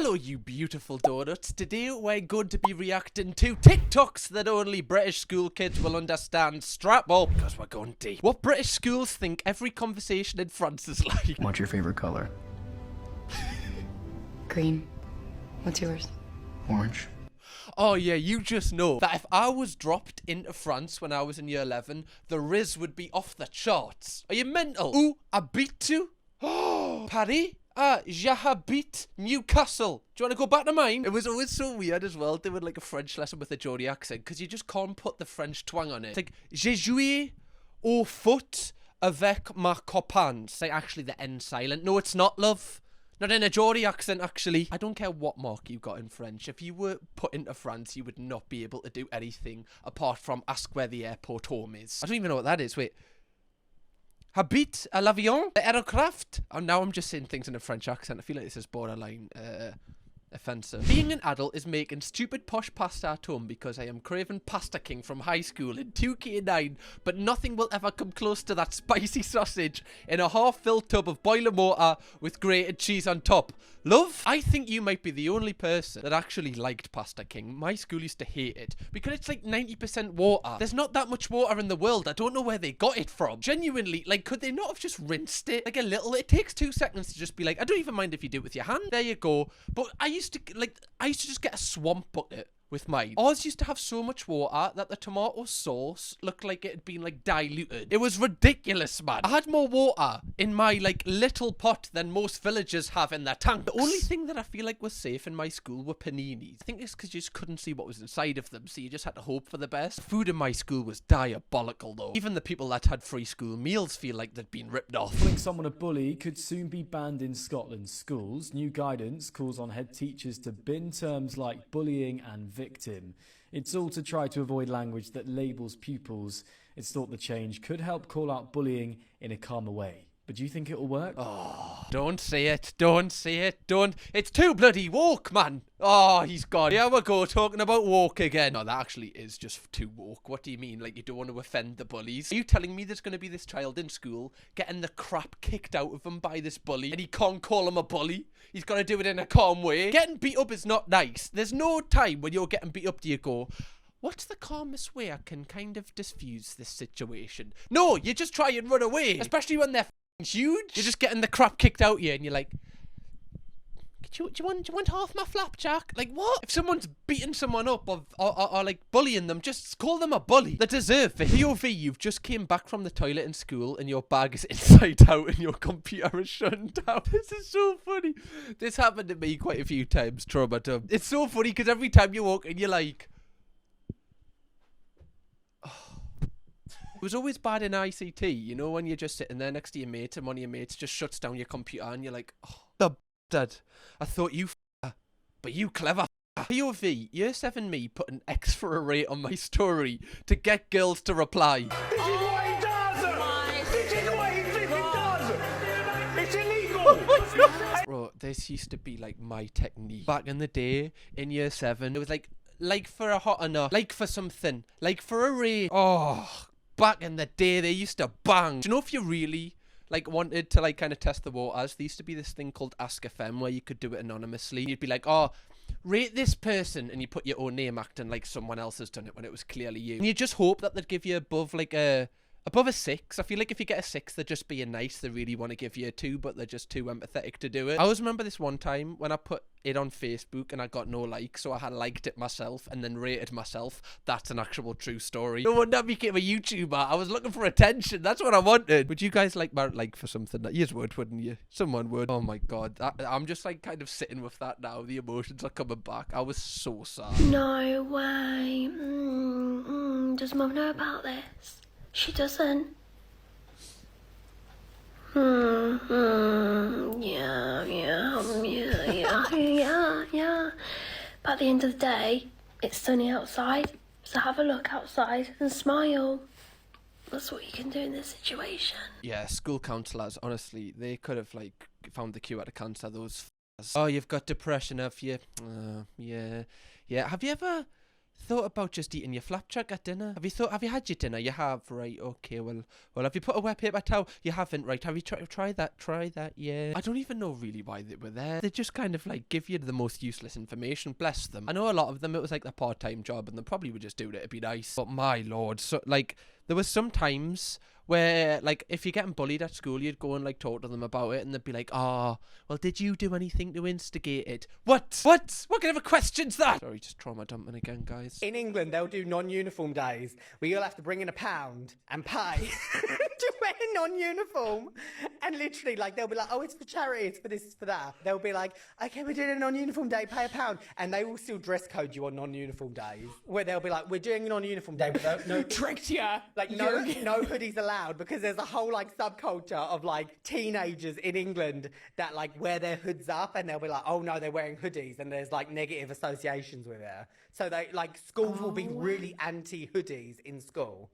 Hello, you beautiful donuts. Today we're going to be reacting to TikToks that only British school kids will understand. Strap up, because we're going deep. What British schools think every conversation in France is like. What's your favorite color? Green. What's yours? Orange. Oh yeah, you just know that if I was dropped into France when I was in year 11, the Riz would be off the charts. Are you mental? Où habites-tu? Oh, Paris? J'habite Newcastle. Do you want to go back to mine? It was always so weird as well doing like a French lesson with a Geordie accent because you just can't put the French twang on it. It's like, j'ai joué au foot avec ma copine. It's like actually the N silent. No, it's not, love. Not in a Geordie accent, actually. I don't care what mark you got in French. If you were put into France, you would not be able to do anything apart from ask where the airport home is. I don't even know what that is. Wait. Habite à l'avion, aircraft. Oh, now I'm just saying things in a French accent. I feel like this is borderline offensive. Being an adult is making stupid posh pasta at home because I am craving Pasta King from high school in 2K9, but nothing will ever come close to that spicy sausage in a half-filled tub of boiling water with grated cheese on top. Love, I think you might be the only person that actually liked Pasta King. My school used to hate it because it's like 90% water. There's not that much water in the world. I don't know where they got it from. Genuinely, like, could they not have just rinsed it? Like a little, it takes 2 seconds to just be like, I don't even mind if you do it with your hand. There you go. But I used to just get a swamp bucket with mine. Ours used to have so much water that the tomato sauce looked like it had been like diluted. It was ridiculous, man. I had more water in my like little pot than most villagers have in their tanks. The only thing that I feel like was safe in my school were paninis. I think it's because you just couldn't see what was inside of them, so you just had to hope for the best. Food in my school was diabolical though. Even the people that had free school meals feel like they'd been ripped off. Calling someone a bully could soon be banned in Scotland's schools. New guidance calls on head teachers to bin terms like bullying and victim. It's all to try to avoid language that labels pupils. It's thought the change could help call out bullying in a calmer way. But do you think it'll work? Oh, don't say it. Don't say it. Don't. It's too bloody woke, man. Oh, he's gone. Here we go, talking about woke again. No, that actually is just too woke. What do you mean? Like, you don't want to offend the bullies? Are you telling me there's going to be this child in school getting the crap kicked out of him by this bully and he can't call him a bully? He's got to do it in a calm way. Getting beat up is not nice. There's no time when you're getting beat up do you go, what's the calmest way I can kind of diffuse this situation? No, you just try and run away. Especially when they're huge. You're just getting the crap kicked out you and you're like, do you want half my flapjack? Like, what? If someone's beating someone up or like bullying them, just call them a bully. They deserve it. POV, you've just came back from the toilet in school and your bag is inside out and your computer is shut down. This is so funny. This happened to me quite a few times, trauma dumb. It's so funny because every time you walk in, you're like, it was always bad in ICT, you know, when you're just sitting there next to your mate and one of your mates just shuts down your computer and you're like, oh, the dad. I thought you but you clever. POV, year 7 me put an X for a rate on my story to get girls to reply. This is what he does! This is what he flipping does! It's illegal! Bro, this used to be like my technique. Back in the day, in year 7, it was like for a hot enough, like for something, like for a rate. Oh, back in the day, they used to bang. Do you know if you really like wanted to like kind of test the waters, there used to be this thing called Ask FM where you could do it anonymously. You'd be like, oh, rate this person, and you put your own name acting like someone else has done it when it was clearly you. And you just hope that they'd give you above a 6. I feel like if you get a 6, they're just being nice. They really want to give you a 2, but they're just too empathetic to do it. I always remember this one time when I put it on Facebook and I got no likes, so I had liked it myself and then rated myself. That's an actual true story. No wonder I became a YouTuber. I was looking for attention. That's what I wanted. Would you guys like for something that you would, wouldn't you? Someone would. Oh my god. I'm just like kind of sitting with that now. The emotions are coming back. I was so sad. No way. Does Mum know about this? She doesn't. Yeah. But at the end of the day, it's sunny outside, so have a look outside and smile. That's what you can do in this situation. Yeah, school counsellors, honestly, they could have like found the cure to cancer. Those oh, you've got depression, have you? Yeah. Have you ever thought about just eating your flapjack at dinner? Have you had your dinner? You have, right? Okay, well, have you put a wet paper towel? You haven't, right? Have you try that? Yeah. I don't even know really why they were there. They just kind of like give you the most useless information. Bless them. I know a lot of them, it was like their part-time job, and they probably would just do it to be nice. But my lord, so like there was some times where, like, if you're getting bullied at school, you'd go and, like, talk to them about it, and they'd be like, oh, well, did you do anything to instigate it? What? What kind of a question's that? Sorry, just trauma dumping again, guys. In England, they'll do non-uniform days where you'll have to bring in £1 and pay to wear non-uniform. And literally, like, they'll be like, oh, it's for charity, it's for this, it's for that. They'll be like, okay, we're doing a non-uniform day, pay £1. And they will still dress code you on non-uniform days, where they'll be like, we're doing a non-uniform day, but no tricked ya. Like, no hoodies allowed, because there's a whole, like, subculture of, like, teenagers in England that, like, wear their hoods up, and they'll be like, oh, no, they're wearing hoodies, and there's, like, negative associations with it. So, they, like, schools will be really anti-hoodies in school.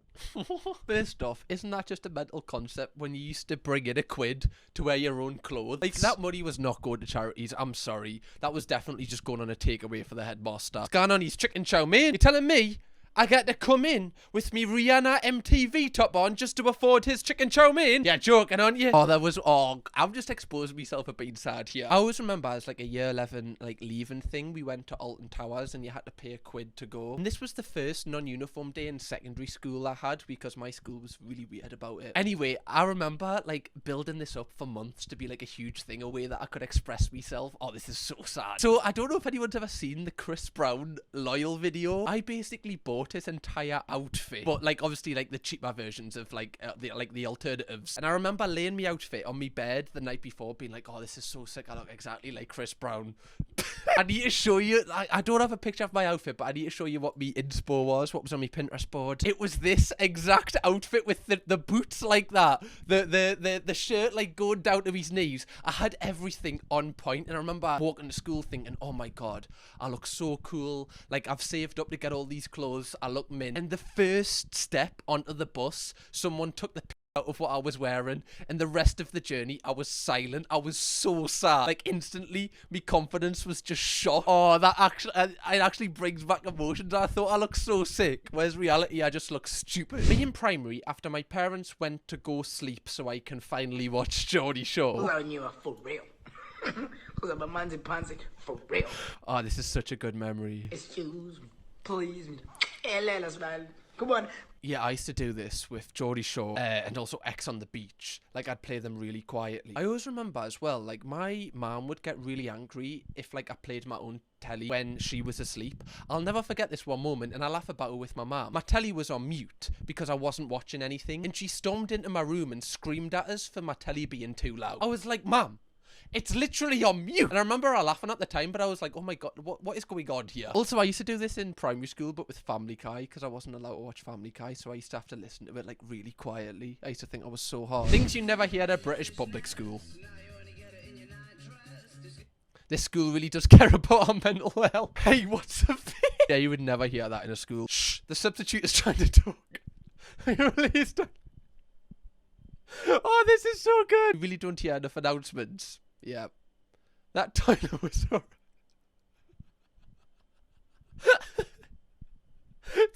First off, isn't that just a mental concept when you used to bring in £1 to wear your own clothes? Like, that money was not going to charities, I'm sorry. That was definitely just going on a takeaway for the headmaster. What's going on, he's chicken chow mein? You're telling me I get to come in with me Rihanna MTV top on just to afford his chicken chow mein? Yeah, joking, aren't you? I'm just exposing myself for being sad here. I always remember as like a year 11 like leaving thing, we went to Alton Towers and you had to pay £1 to go. And this was the first non-uniform day in secondary school I had, because my school was really weird about it. Anyway, I remember like building this up for months to be like a huge thing, a way that I could express myself. Oh, this is so sad. So I don't know if anyone's ever seen the Chris Brown Loyal video. I basically bought his entire outfit, but like obviously like the cheaper versions of like the alternatives. And I remember laying my outfit on my bed the night before, being like, oh, this is so sick, I look exactly like Chris Brown. I need to show you, I don't have a picture of my outfit, but I need to show you what my inspo was, what was on my Pinterest board. It was this exact outfit with the boots like that, the shirt like going down to his knees. I had everything on point, and I remember walking to school thinking, oh my god, I look so cool, like I've saved up to get all these clothes, I look mint. And the first step onto the bus, someone took the out of what I was wearing, and the rest of the journey I was silent. I was so sad. Like instantly my confidence was just shot. Oh, that actually it actually brings back emotions. I thought I looked so sick, whereas reality I just look stupid. Me in primary, after my parents went to go sleep so I can finally watch Geordie Show. Well, you are for real. Cause I'm a man's pansy for real. Oh, this is such a good memory. Excuse me, please me. Man. Come on. Yeah, I used to do this with Geordie Shore and also X on the Beach. Like, I'd play them really quietly. I always remember as well, like, my mom would get really angry if, like, I played my own telly when she was asleep. I'll never forget this one moment, and I laugh about it with my mom. My telly was on mute because I wasn't watching anything, and she stormed into my room and screamed at us for my telly being too loud. I was like, Mom, it's literally on mute. And I remember I laughing at the time, but I was like, oh my god, what is going on here? Also, I used to do this in primary school, but with Family Guy, because I wasn't allowed to watch Family Guy, so I used to have to listen to it, like, really quietly. I used to think I was so hard. Things you never hear at a British public school. This school really does care about our mental health. Hey, what's the thing? Yeah, you would never hear that in a school. Shh, the substitute is trying to talk. Please don't. Oh, this is so good. You really don't hear enough announcements. Yeah. That toilet was horrible.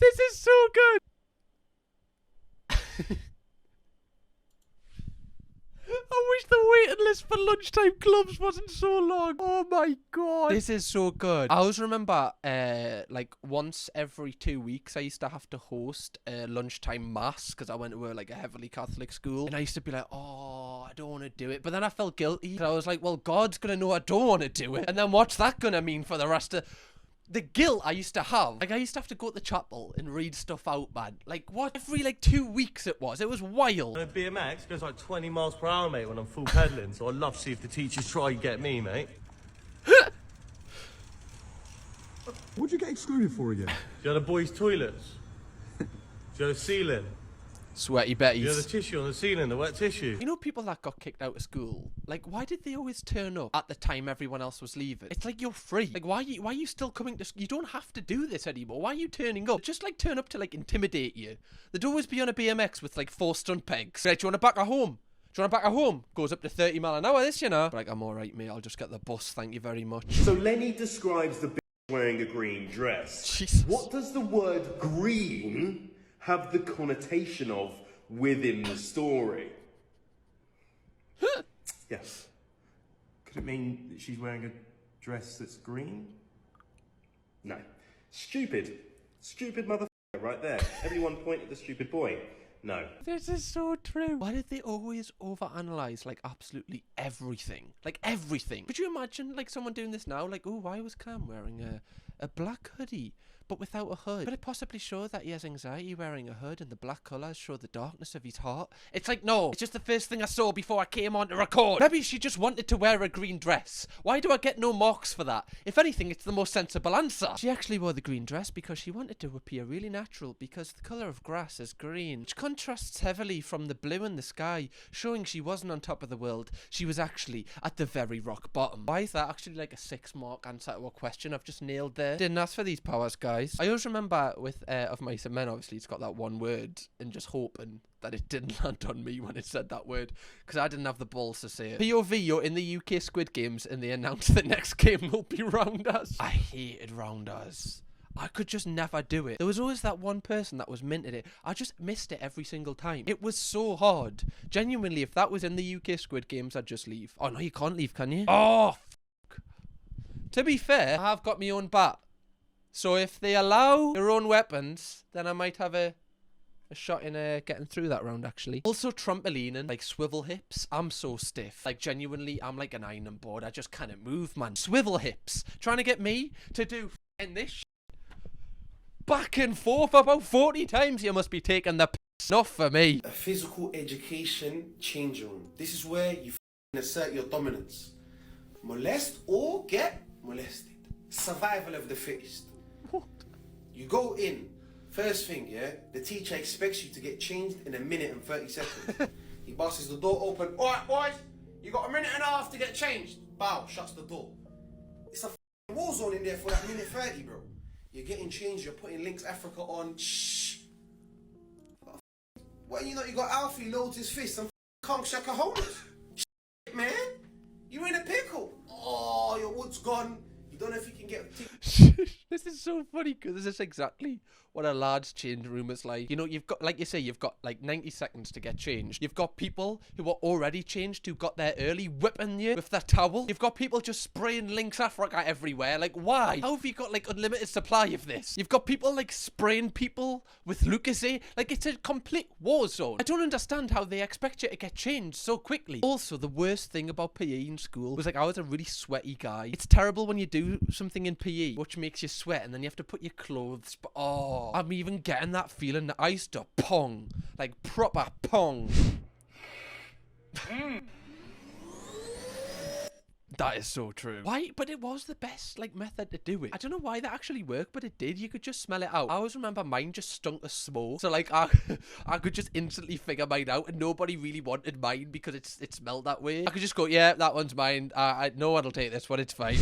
This is so good. I wish the waiting list for lunchtime clubs wasn't so long. Oh my god. This is so good. I always remember, like, once every 2 weeks, I used to have to host a lunchtime mass because I went to a heavily Catholic school. And I used to be like, oh, I don't want to do it. But then I felt guilty. I was like, well, God's going to know I don't want to do it. And then what's that going to mean for the rest of... The guilt I used to have. Like, I used to have to go to the chapel and read stuff out, man. Like, what? Every, 2 weeks it was. It was wild. BMX goes like 20 miles per hour, mate, when I'm full pedaling. So I'd love to see if the teachers try and get me, mate. What'd you get excluded for again? Do you know the boys' toilets? Do you know the ceiling? Sweaty Betties. Do you know the tissue on the ceiling, the wet tissue? You know people that got kicked out of school? Like, why did they always turn up at the time everyone else was leaving? It's like, you're free. Like, why are you still coming to school? You don't have to do this anymore. Why are you turning up? Just, turn up to, intimidate you. They'd always be on a BMX with, 4 stunt pegs. Right, do you want to back at home? Do you want to back at home? Goes up to 30 mile an hour, this, you know. Like, I'm alright, mate. I'll just get the bus. Thank you very much. So Lenny describes the wearing a green dress. Jesus. What does the word green have the connotation of within the story? Yes. Could it mean that she's wearing a dress that's green? No. Stupid. Stupid motherfucker right there. Everyone point at the stupid boy. No. This is so true. Why did they always overanalyze like absolutely everything? Like everything. Could you imagine like someone doing this now? Like, oh, why was Cam wearing a black hoodie but without a hood? Could it possibly show that he has anxiety wearing a hood and the black colours show the darkness of his heart? It's like, no, it's just the first thing I saw before I came on to record. Maybe she just wanted to wear a green dress. Why do I get no marks for that? If anything, it's the most sensible answer. She actually wore the green dress because she wanted to appear really natural because the colour of grass is green, which contrasts heavily from the blue in the sky, showing she wasn't on top of the world. She was actually at the very rock bottom. Why is that actually like a 6-mark answer to a question I've just nailed there? Didn't ask for these powers, guys. I always remember with Of Mice and Men, obviously it's got that one word, and just hoping that it didn't land on me when it said that word, because I didn't have the balls to say it. POV, you're in the UK Squid Games and they announced the next game will be Rounders. I hated Rounders. I could just never do it. There was always that one person that was minted it. I just missed it every single time. It was so hard. Genuinely, if that was in the UK Squid Games, I'd just leave. Oh no, you can't leave, can you? Oh, f***. To be fair, I have got my own bat. So if they allow their own weapons, then I might have a shot in getting through that round, actually. Also trampolining, like swivel hips. I'm so stiff. Like genuinely, I'm like an iron board. I just can't move, man. Swivel hips. Trying to get me to do f***ing this shit back and forth about 40 times. You must be taking the piss. Not for me. A physical education changing room. This is where you assert your dominance. Molest or get molested. Survival of the fittest. What? You go in, first thing, yeah, the teacher expects you to get changed in 1 minute and 30 seconds. He busts the door open. Alright, boys, you got 1.5 minutes to get changed. Bow, shuts the door. It's a war zone in there for that 1:30, bro. You're getting changed, you're putting Links Africa on. Shh. What, you know, you got Alfie loads his fist and Kong Shakahonas. Shit, man. You're in a pickle. Oh, your wood's gone. You don't know if you can get... This is so funny because this is exactly what a lad's change room is like. You know, you've got, like you say, you've got like 90 seconds to get changed. You've got people who are already changed who got there early whipping you with their towel. You've got people just spraying Links Africa everywhere. Like, why? How have you got like unlimited supply of this? You've got people like spraying people with Lucasade. Like, it's a complete war zone. I don't understand how they expect you to get changed so quickly. Also, the worst thing about PE in school was like I was a really sweaty guy. It's terrible when you do something in PE which makes you sweat and then you have to put your clothes, but oh, I'm even getting that feeling that I used to pong, like proper pong. That is so true. Why? But it was the best like method to do it. I don't know why that actually worked, but it did. You could just smell it out. I always remember mine just stunk of smoke. So like I could just instantly figure mine out, and nobody really wanted mine because it smelled that way. I could just go, yeah, that one's mine. No one will take this one. It's fine.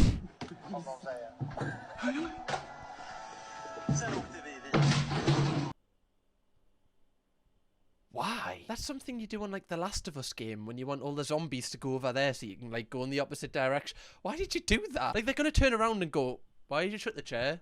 Why? That's something you do on like the Last of Us game when you want all the zombies to go over there so you can like go in the opposite direction. Why did you do that? Like they're gonna turn around and go, why did you shut the chair?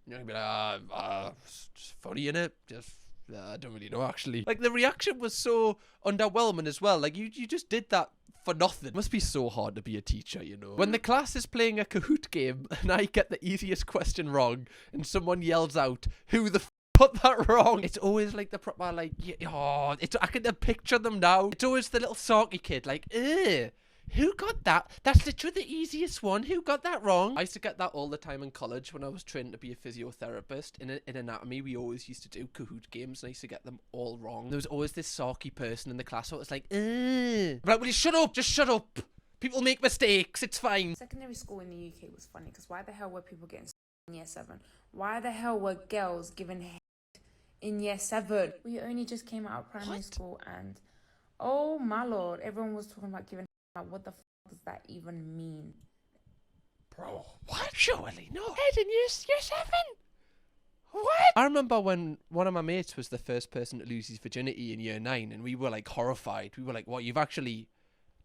And you're gonna be like, it's just funny, innit? Just I don't really know actually. Like the reaction was so underwhelming as well. Like you just did that for nothing. It must be so hard to be a teacher, you know. When the class is playing a Kahoot game and I get the easiest question wrong and someone yells out, who the put that wrong? It's always like the proper like, oh, I can picture them now. It's always the little sulky kid like, who got that? That's literally the easiest one. Who got that wrong? I used to get that all the time in college when I was training to be a physiotherapist. In anatomy, we always used to do Kahoot games, and I used to get them all wrong. There was always this sulky person in the class who was like, right, will you shut up? Just shut up. People make mistakes. It's fine. Secondary school in the UK was funny because why the hell were people getting in year 7? Why the hell were girls given head in year 7? We only just came out of primary school and, oh my lord, everyone was talking about giving. What the f does that even mean? Bro, what? Surely not. Head in year 7? What? I remember when one of my mates was the first person to lose his virginity in year 9 and we were like horrified. We were like, what, you've actually,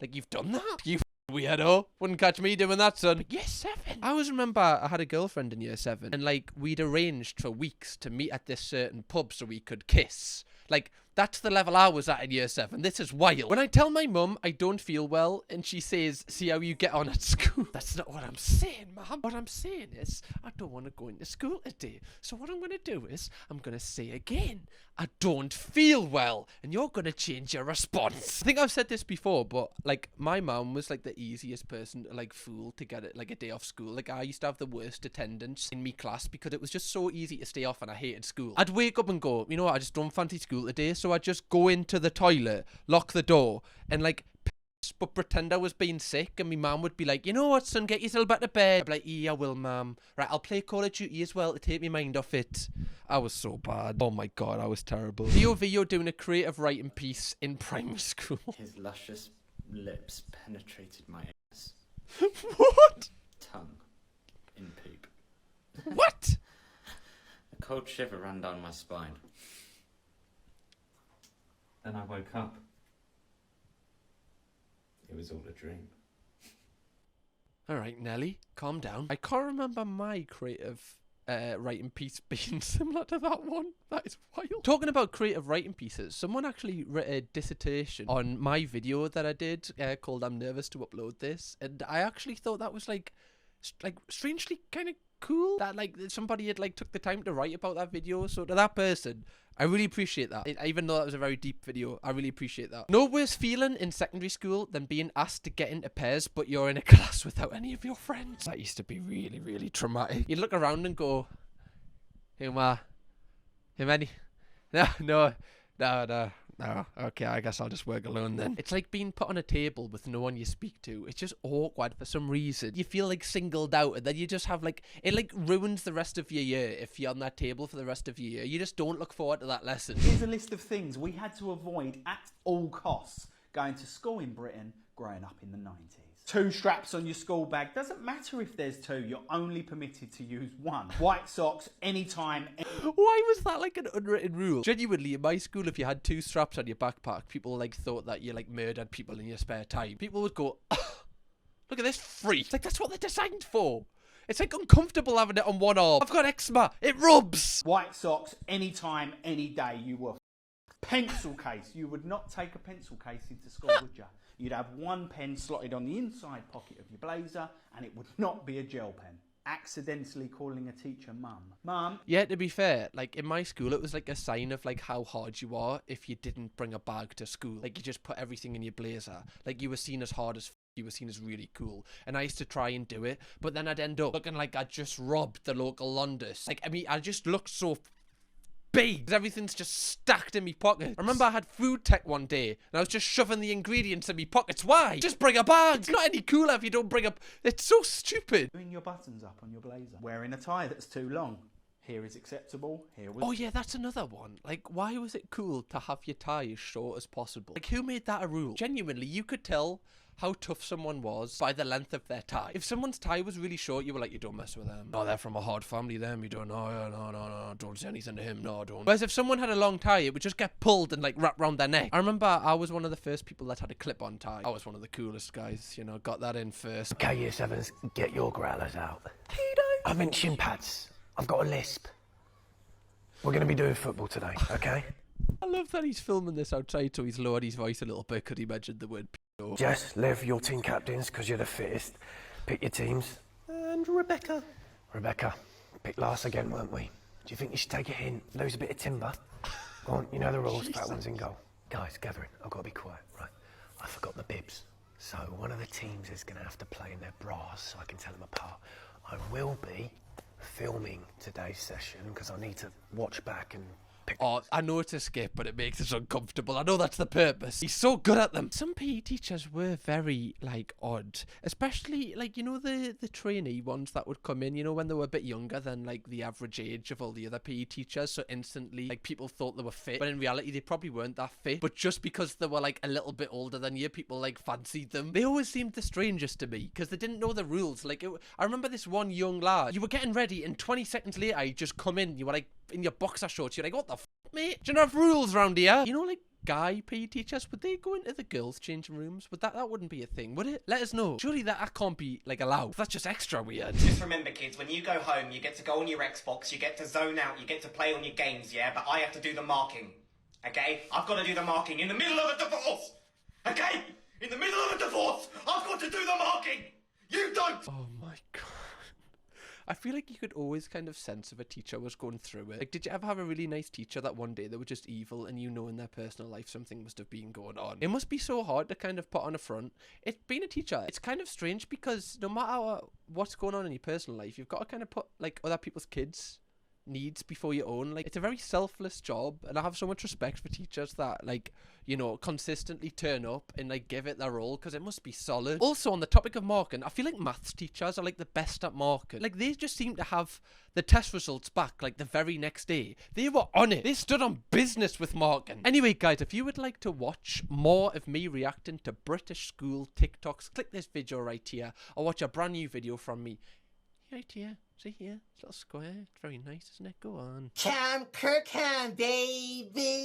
like, you've done that? You Weirdo. Wouldn't catch me doing that, son. Year 7. I always remember I had a girlfriend in year 7. And, like, we'd arranged for weeks to meet at this certain pub so we could kiss. Like, that's the level I was at in year 7. This is wild. When I tell my mum I don't feel well and she says, see how you get on at school. That's not what I'm saying, ma'am. What I'm saying is, I don't want to go into school today. So what I'm going to do is, I'm going to say again, I don't feel well. And you're going to change your response. I think I've said this before, but, like, my mum was, like, the easiest person to, like, fool to get it, like, a day off school. Like, I used to have the worst attendance in me class because it was just so easy to stay off and I hated school. I'd wake up and go, you know what, I just don't fancy school today. So I'd just go into the toilet, lock the door, and, like, but pretend I was being sick, and my mum would be like, you know what, son, get yourself back to bed. I'd be like, yeah, I will, ma'am. Right, I'll play Call of Duty as well to take my mind off it. I was so bad. Oh my god, I was terrible. Theo doing a creative writing piece in primary school. His luscious lips penetrated my anus. What? Tongue in poop. What? A cold shiver ran down my spine. Then I woke up. It was all a dream. Alright, Nelly, calm down. I can't remember my creative writing piece being similar to that one. That is wild. Talking about creative writing pieces, someone actually wrote a dissertation on my video that I did called I'm Nervous to Upload This. And I actually thought that was like strangely kind of cool that like somebody had like took the time to write about that video. So to that person, I really appreciate that. Even though that was a very deep video, I really appreciate that. No worse feeling in secondary school than being asked to get into pairs, but you're in a class without any of your friends. That used to be really, really traumatic. You'd look around and go, hey, ma, hey, Manny. No. Okay, I guess I'll just work alone then. It's like being put on a table with no one you speak to. It's just awkward for some reason. You feel like singled out, and then you just have like, it like ruins the rest of your year if you're on that table for the rest of your year. You just don't look forward to that lesson. Here's a list of things we had to avoid at all costs going to school in Britain growing up in the 90s. 2 straps on your school bag. Doesn't matter if there's 2, you're only permitted to use 1. White socks, anytime. Why was that like an unwritten rule? Genuinely, in my school, if you had 2 straps on your backpack, people like thought that you like murdered people in your spare time. People would go, look at this freak. Like, that's what they're designed for. It's like uncomfortable having it on one arm. I've got eczema. It rubs. White socks, anytime, any day, you were pencil case. You would not take a pencil case into school, would you? You'd have 1 pen slotted on the inside pocket of your blazer, and it would not be a gel pen. Accidentally calling a teacher mum. Mum. Yeah, to be fair, like in my school, it was like a sign of like how hard you are if you didn't bring a bag to school. Like you just put everything in your blazer. Like you were seen as hard as you were seen as really cool. And I used to try and do it, but then I'd end up looking like I just robbed the local Londis. Like, I mean, I just looked so big. Everything's just stacked in me pockets. I remember I had food tech one day and I was just shoving the ingredients in me pockets. Why? Just bring a bag. It's not any cooler if you don't bring a... It's so stupid. Doing your buttons up on your blazer. Wearing a tie that's too long. Here is acceptable. Here was... Oh yeah, that's another one. Like, why was it cool to have your tie as short as possible? Like, who made that a rule? Genuinely, you could tell how tough someone was by the length of their tie. If someone's tie was really short, you were like, you don't mess with them. Oh, they're from a hard family, them. You don't, no, don't say anything to him. No, don't. Whereas if someone had a long tie, it would just get pulled and like wrapped around their neck. I remember I was one of the first people that had a clip-on tie. I was one of the coolest guys, you know, got that in first. Okay, year 7s, get your growlers out. I meant shin pads. I've got a lisp. We're going to be doing football today, okay? I love that he's filming this outside, so he's lowered his voice a little bit because he mentioned the word p***o. Jess, Lev, your team captains, because you're the fittest. Pick your teams. And Rebecca. Rebecca, picked last again, weren't we? Do you think you should take a hint? Lose a bit of timber? Go on, you know the rules. Fat one's in goal. Guys, gathering. I've got to be quiet, right? I forgot the bibs. So one of the teams is going to have to play in their bras so I can tell them apart. I will be filming today's session because I need to watch back and pick. Oh, I know it's a skip, but it makes us uncomfortable. I know that's the purpose. He's so good at them. Some PE teachers were very, like, odd. Especially, like, you know, the trainee ones that would come in, you know, when they were a bit younger than, like, the average age of all the other PE teachers. So instantly, like, people thought they were fit. But in reality, they probably weren't that fit. But just because they were, like, a little bit older than you, people, like, fancied them. They always seemed the strangest to me because they didn't know the rules. Like, I remember this one young lad. You were getting ready and 20 seconds later, you just come in. You were, like, in your boxer shorts. You're like, what the f***, mate? Do you not have rules around here? You know, like, guy PE teachers, would they go into the girls' changing rooms? That wouldn't be a thing, would it? Let us know. Surely that can't be like allowed. That's just extra weird. Just remember, kids, when you go home, you get to go on your Xbox, you get to zone out, you get to play on your games, yeah? But I have to do the marking, okay? I've got to do the marking in the middle of a divorce, okay? In the middle of a divorce, I've got to do the marking. You don't. Oh my god. I feel like you could always kind of sense if a teacher was going through it. Like, did you ever have a really nice teacher that one day they were just evil and you know in their personal life something must have been going on? It must be so hard to kind of put on a front. Being a teacher, it's kind of strange because no matter what's going on in your personal life, you've got to kind of put like other people's kids' needs before your own. Like, it's a very selfless job, and I have so much respect for teachers that, like, you know, consistently turn up and like give it their all, because it must be solid. Also, on the topic of marking, I feel like maths teachers are like the best at marking. Like, they just seem to have the test results back like the very next day. They were on it. They stood on business with marking. Anyway, guys, if you would like to watch more of me reacting to British school TikToks, click this video right here, or watch a brand new video from me right here. See here? It's a little square. It's very nice, isn't it? Go on. Kirkham, baby.